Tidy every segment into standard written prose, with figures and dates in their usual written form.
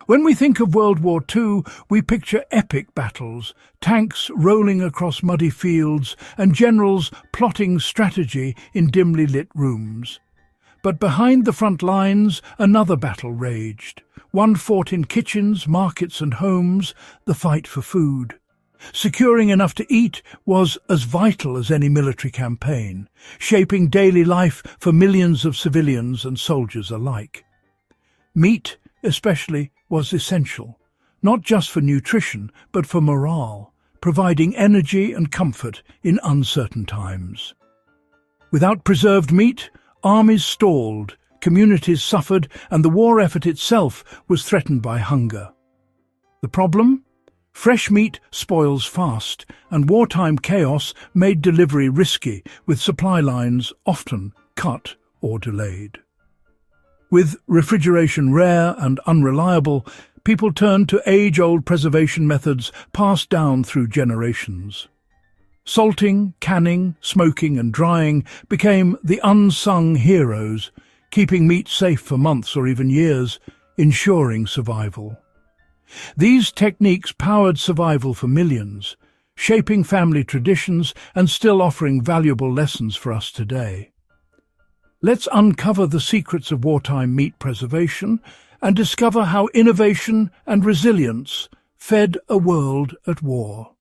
When we think of World War II, we picture epic battles, tanks rolling across muddy fields, and generals plotting strategy in dimly lit rooms. But behind the front lines, another battle raged. One fought in kitchens, markets and homes, the fight for food. Securing enough to eat was as vital as any military campaign, shaping daily life for millions of civilians and soldiers alike. Meat, especially, was essential, not just for nutrition, but for morale, providing energy and comfort in uncertain times. Without preserved meat, armies stalled, communities suffered, and the war effort itself was threatened by hunger. The problem? Fresh meat spoils fast, and wartime chaos made delivery risky, with supply lines often cut or delayed. With refrigeration rare and unreliable, people turned to age-old preservation methods passed down through generations. Salting, canning, smoking and drying became the unsung heroes, keeping meat safe for months or even years, ensuring survival. These techniques powered survival for millions, shaping family traditions and still offering valuable lessons for us today. Let's uncover the secrets of wartime meat preservation and discover how innovation and resilience fed a world at war.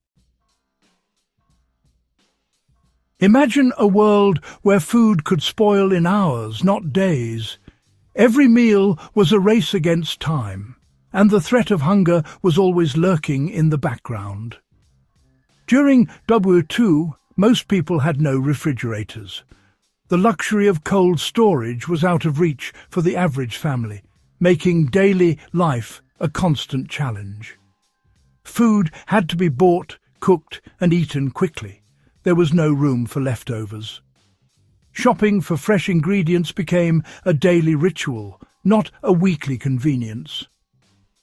Imagine a world where food could spoil in hours, not days. Every meal was a race against time, and the threat of hunger was always lurking in the background. During WWII, most people had no refrigerators. The luxury of cold storage was out of reach for the average family, making daily life a constant challenge. Food had to be bought, cooked and eaten quickly. There was no room for leftovers. Shopping for fresh ingredients became a daily ritual, not a weekly convenience.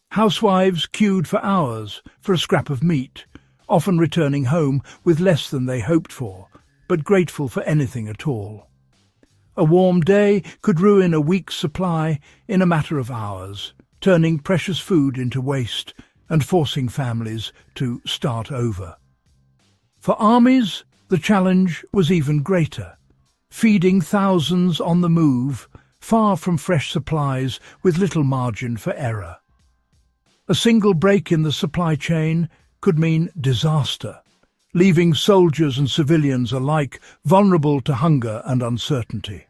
Housewives queued for hours for a scrap of meat, often returning home with less than they hoped for, but grateful for anything at all. A warm day could ruin a week's supply in a matter of hours, turning precious food into waste and forcing families to start over. For armies, the challenge was even greater, feeding thousands on the move, far from fresh supplies with little margin for error. A single break in the supply chain could mean disaster, leaving soldiers and civilians alike vulnerable to hunger and uncertainty.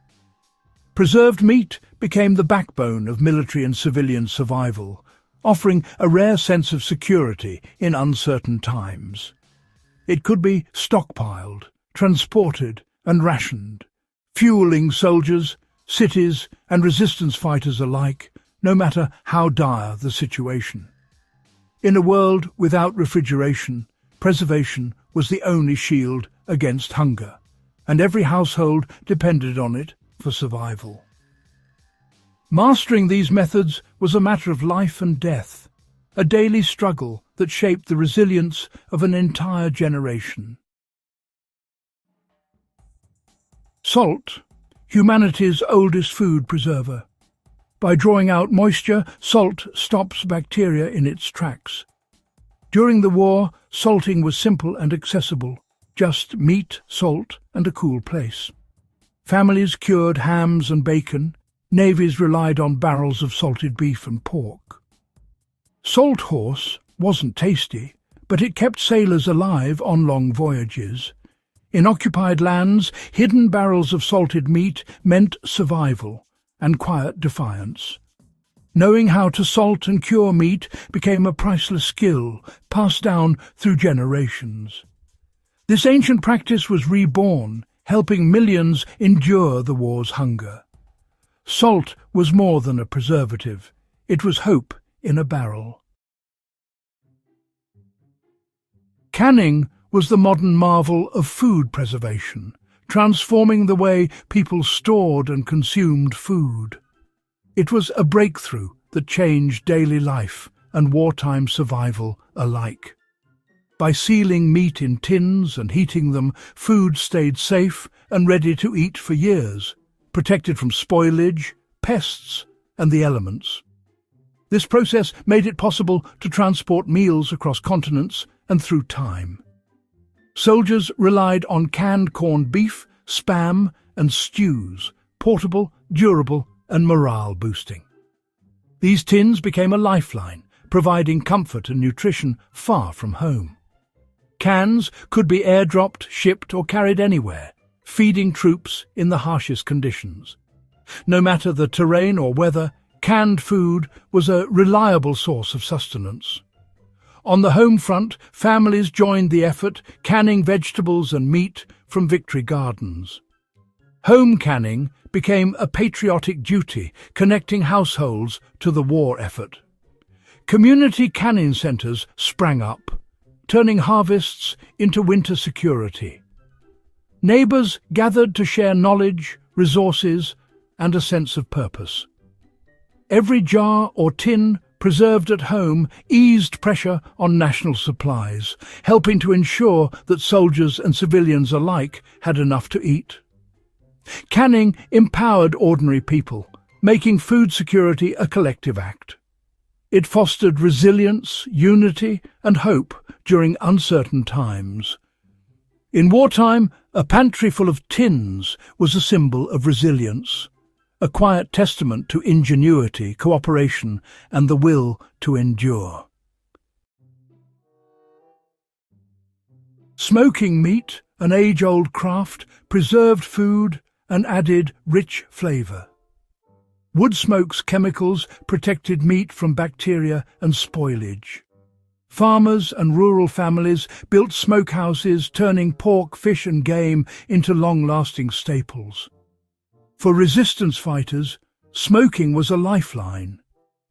Preserved meat became the backbone of military and civilian survival, offering a rare sense of security in uncertain times. It could be stockpiled, transported and rationed, fueling soldiers, cities and resistance fighters alike, no matter how dire the situation. In a world without refrigeration, preservation was the only shield against hunger, and every household depended on it for survival. Mastering these methods was a matter of life and death, a daily struggle that shaped the resilience of an entire generation. Salt, humanity's oldest food preserver. By drawing out moisture, salt stops bacteria in its tracks. During the war, salting was simple and accessible, just meat, salt, and a cool place. Families cured hams and bacon, navies relied on barrels of salted beef and pork. Salt horse wasn't tasty, but it kept sailors alive on long voyages. In occupied lands, hidden barrels of salted meat meant survival and quiet defiance. Knowing how to salt and cure meat became a priceless skill passed down through generations. This ancient practice was reborn, helping millions endure the war's hunger. Salt was more than a preservative. It was hope in a barrel. Canning was the modern marvel of food preservation, transforming the way people stored and consumed food. It was a breakthrough that changed daily life and wartime survival alike. By sealing meat in tins and heating them, food stayed safe and ready to eat for years, protected from spoilage, pests, and the elements. This process made it possible to transport meals across continents and through time. Soldiers relied on canned corned beef, spam, and stews, portable, durable, and morale-boosting. These tins became a lifeline, providing comfort and nutrition far from home. Cans could be airdropped, shipped, or carried anywhere, feeding troops in the harshest conditions. No matter the terrain or weather, canned food was a reliable source of sustenance. On the home front, families joined the effort, canning vegetables and meat from victory gardens. Home canning became a patriotic duty, connecting households to the war effort. Community canning centres sprang up, turning harvests into winter security. Neighbours gathered to share knowledge, resources, and a sense of purpose. Every jar or tin preserved at home eased pressure on national supplies, helping to ensure that soldiers and civilians alike had enough to eat. Canning empowered ordinary people, making food security a collective act. It fostered resilience, unity, and hope during uncertain times. In wartime, a pantry full of tins was a symbol of resilience, a quiet testament to ingenuity, cooperation, and the will to endure. Smoking meat, an age-old craft, preserved food and added rich flavour. Wood smoke's chemicals protected meat from bacteria and spoilage. Farmers and rural families built smokehouses, turning pork, fish and game into long-lasting staples. For resistance fighters, smoking was a lifeline,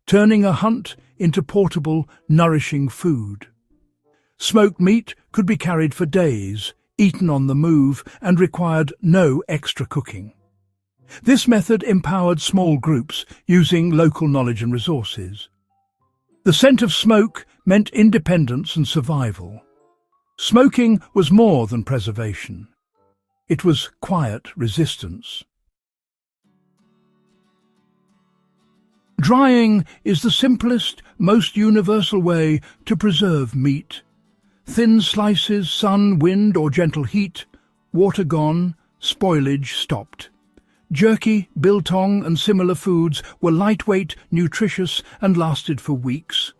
turning a hunt into portable, nourishing food. Smoked meat could be carried for days, eaten on the move, and required no extra cooking. This method empowered small groups using local knowledge and resources. The scent of smoke meant independence and survival. Smoking was more than preservation. It was quiet resistance. Drying is the simplest, most universal way to preserve meat. Thin slices, sun, wind, or gentle heat, water gone, spoilage stopped. Jerky, biltong, and similar foods were lightweight, nutritious, and lasted for weeks.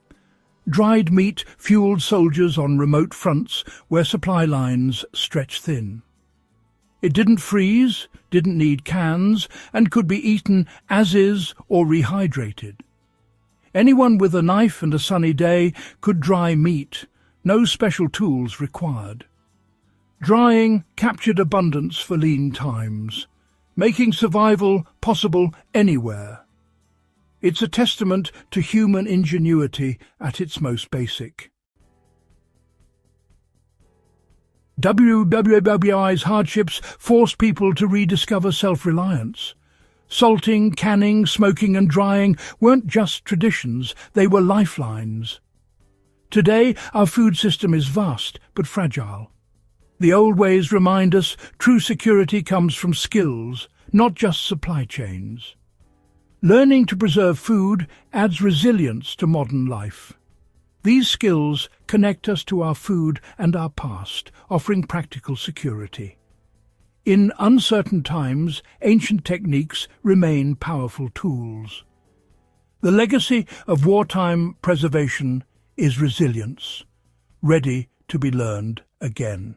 Dried meat fueled soldiers on remote fronts where supply lines stretched thin. It didn't freeze, didn't need cans, and could be eaten as is or rehydrated. Anyone with a knife and a sunny day could dry meat, no special tools required. Drying captured abundance for lean times, making survival possible anywhere. It's a testament to human ingenuity at its most basic. WWII's hardships forced people to rediscover self-reliance. Salting, canning, smoking and drying weren't just traditions, they were lifelines. Today, our food system is vast but fragile. The old ways remind us true security comes from skills, not just supply chains. Learning to preserve food adds resilience to modern life. These skills connect us to our food and our past, offering practical security. In uncertain times, ancient techniques remain powerful tools. The legacy of wartime preservation is resilience, ready to be learned again.